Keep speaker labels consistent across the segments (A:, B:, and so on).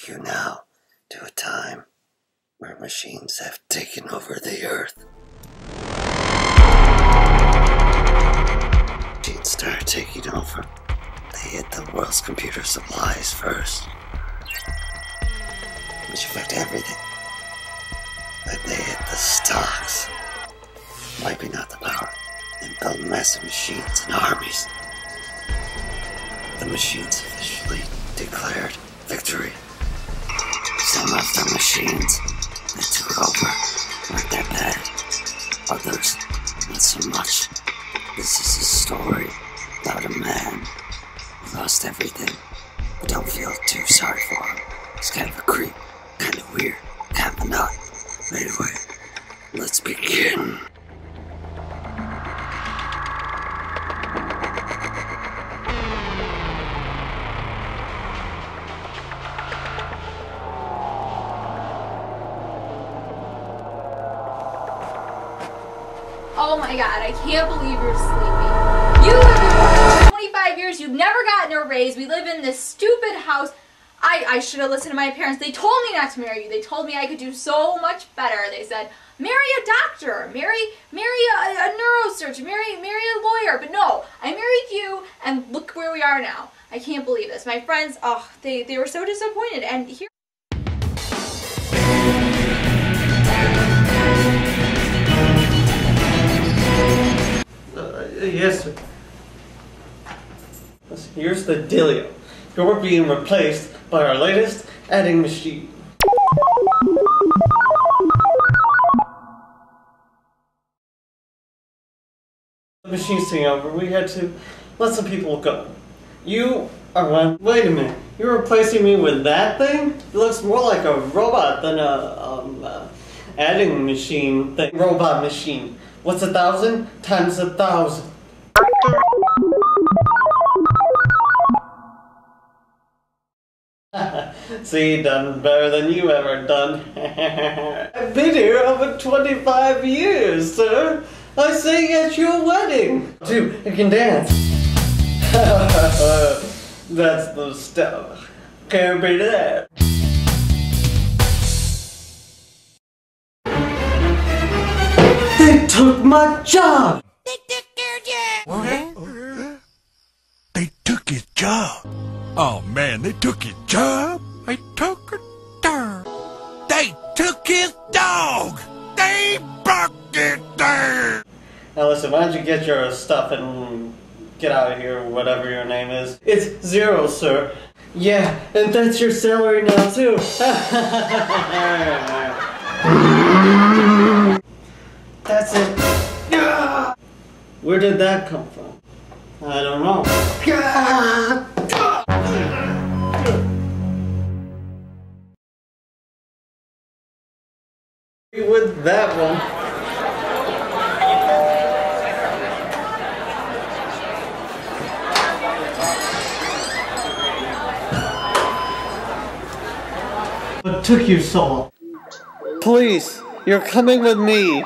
A: take you now to a time where machines have taken over the earth. Machines started taking over. They hit the world's computer supplies first, which affect everything. Then they hit the stocks, wiping out the power and build massive machines and armies. The machines officially declared victory. Some of the machines that took over weren't that bad. Others, not so much. This is a story about a man who lost everything, but don't feel too sorry for him. He's kind of a creep, kind of weird, kind of a nut. Anyway, let's begin.
B: Oh my god, I can't believe you're sleeping. You have been working for 25 years, you've never gotten a raise, we live in this stupid house. I should have listened to my parents. They told me not to marry you. They told me I could do so much better. They said, marry a doctor, marry a neurosurgeon, marry a lawyer. But no, I married you, and look where we are now. I can't believe this. My friends, oh, they were so disappointed. And here.
C: Yes, sir. Here's the dealio. You're being replaced by our latest adding machine. The machine's taking over. We had to let some people go. You are one. Wait a minute. You're replacing me with that thing? It looks more like a robot than a adding machine thing. Robot machine. What's 1,000 times 1,000? See, done better than you ever done. I've been here over 25 years, sir. I sang at your wedding. Dude, I can dance. That's the stuff. Can't beat that. They took my job!
D: They took your job!
E: What? They took his job? Oh man, they took his job? They took a dog. They took his dog! They broke it down!
C: Now listen, why don't you get your stuff and get out of here, whatever your name is. It's 0, sir. Yeah, and that's your salary now too. That's it. Where did that come from? I don't know. With that one. What took you so long? Please, you're coming with me.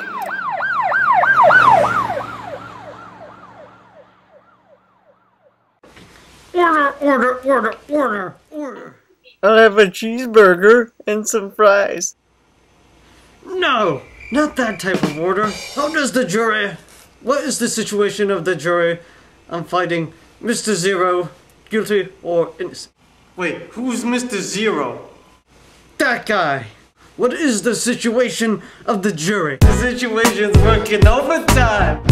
C: Order. I'll have a cheeseburger and some fries. No, not that type of order. How does the jury? What is the situation of the jury? I'm fighting Mr. Zero, guilty or innocent. Wait, who's Mr. Zero? That guy. What is the situation of the jury? The situation's working overtime.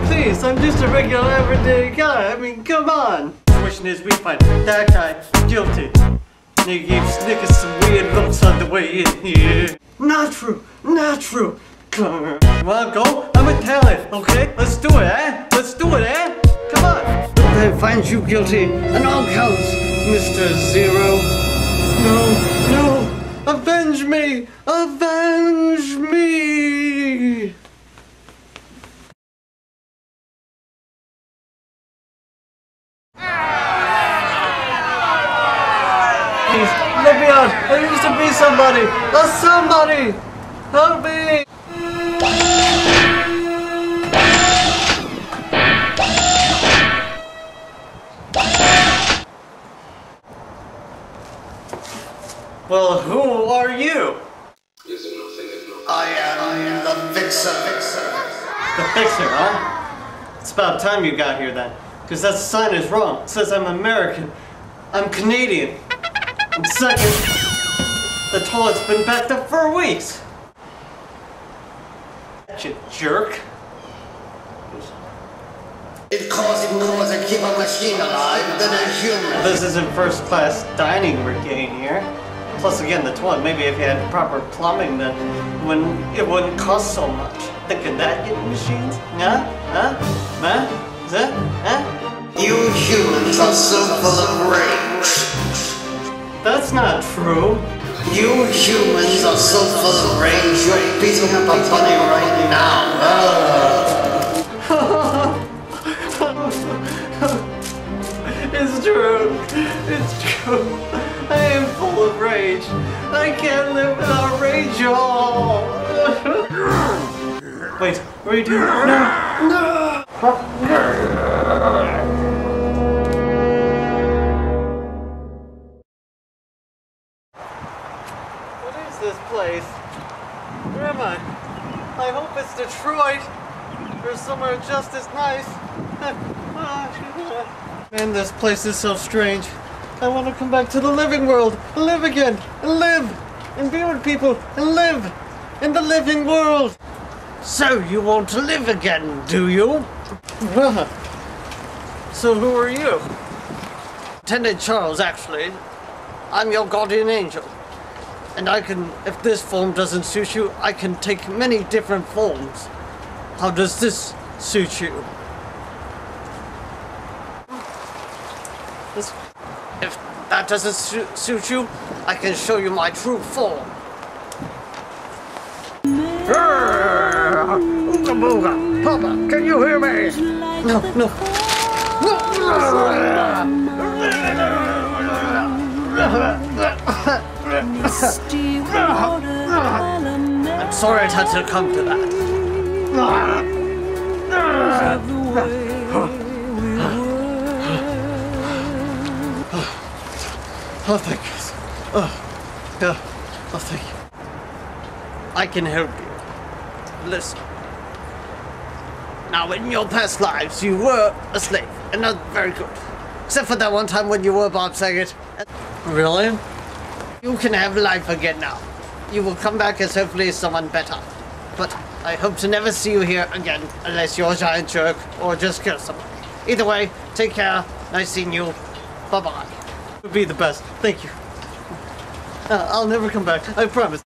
C: Please, I'm just a regular everyday guy. I mean, come on. The situation is we find that guy guilty. They gave Snickers some weird looks on the way in here. Not true. Not true. Come on, wanna go? I'm a talent, okay? Let's do it, eh? Let's do it, eh? Come on. I find you guilty on all counts, Mr. Zero. No. Avenge me! Avenge me! Please, let me out! I used to be somebody! Somebody! Help me! Well, who are you?
A: I am the Fixer.
C: The Fixer, huh? It's about time you got here then. Because that sign is wrong. It says I'm American. I'm Canadian. And second, the toilet's been backed up for weeks. You jerk.
A: It costs more to keep a machine alive than a human.
C: This isn't first class dining we're getting here. Plus again, the toilet, maybe if you had proper plumbing then it wouldn't cost so much. Thinking that getting machines? Huh? Is that? Huh?
A: You humans are so full of rage.
C: That's not true.
A: You humans are so full of rage, you're beating up a bunny right now.
C: It's true. It's true. I am full of rage. I can't live without rage, y'all. Wait, what are you doing? No. What is this place? Where am I? I hope it's Detroit. Or somewhere just as nice. Man, this place is so strange. I want to come back to the living world, and live again, and live, and be with people, and live in the living world. So you want to live again, do you? So who are you? Lieutenant Charles, actually. I'm your guardian angel. And I can, if this form doesn't suit you, I can take many different forms. How does this suit you? If that doesn't suit you, I can show you my true form. Ooga booga! Papa, can you hear me? No. I'm sorry it had to come to that. Oh, thank you. Oh, thank you. I can help you. Listen. Now, in your past lives, you were a slave, and not very good. Except for that one time when you were Bob Saget. Really? You can have life again now. You will come back as hopefully someone better. But I hope to never see you here again, unless you're a giant jerk, or just kill someone. Either way, take care. Nice seeing you. Bye-bye. Would be the best. Thank you. I'll never come back. I promise.